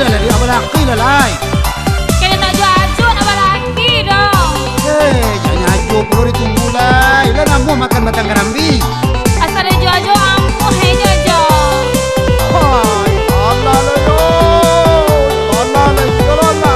Dah lah dia lelaki lah lai. Kena tak jual acut apa lagi dong. Jangan ajuk perlu ditunggu lai. Lah nak mau makan batang kerambi. Asal dia jual acut ampuh hei jojo. Hai, Allah lah yo. Allah lah yo Allah.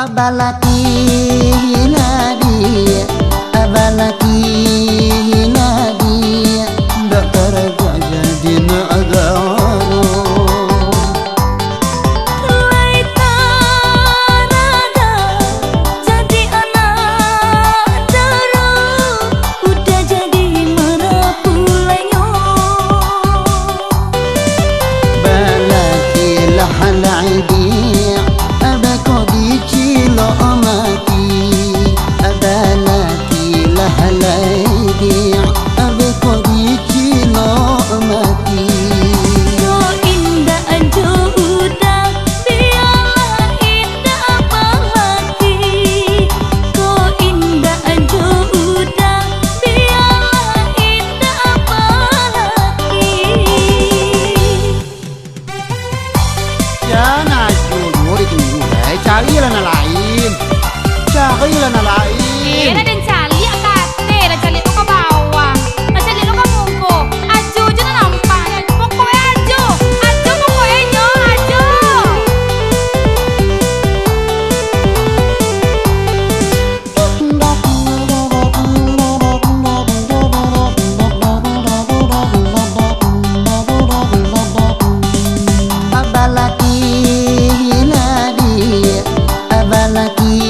Abalaki nadia, abalaki nadia, dokter gua jadi negara. Carilah nak lain. Carilah nak lain. Nak dan cari kate, nak cari lu ke bawah, nak cari lu ke muka. Aju je nak nampak. Pokoknya aju, aju pokoknya aju. Abalaki nadia, abalaki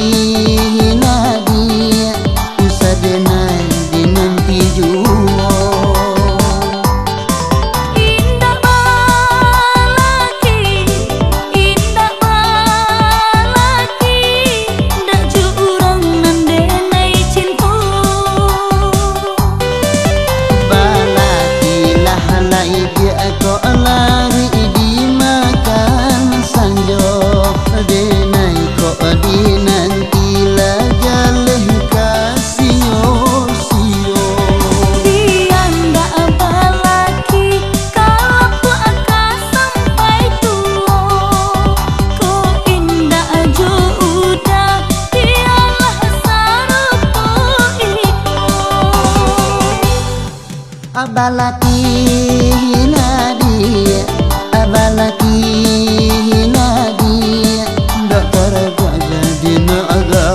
nadia, usadenai dinanti jua. Indah balaki, dak jurang nandenai cinta. Balaki lah lai dia ko lari di makan sanjo. Denai ko di nanti la jaleh kasio sio. Tiada balaki kalau akan sampai tua. Ko indah aja udah dialah sarupo iko. Abalaki nadia, abalaki nadia, dokter gua jadi negara.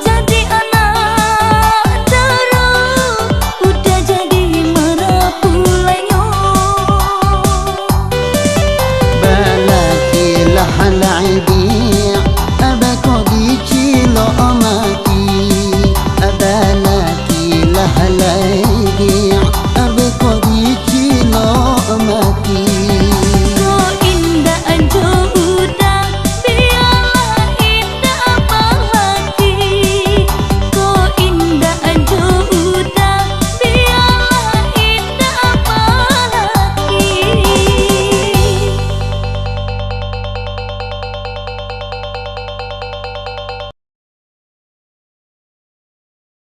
Jadi anak darah, udah jadi merapulanyo. Balaki lah lai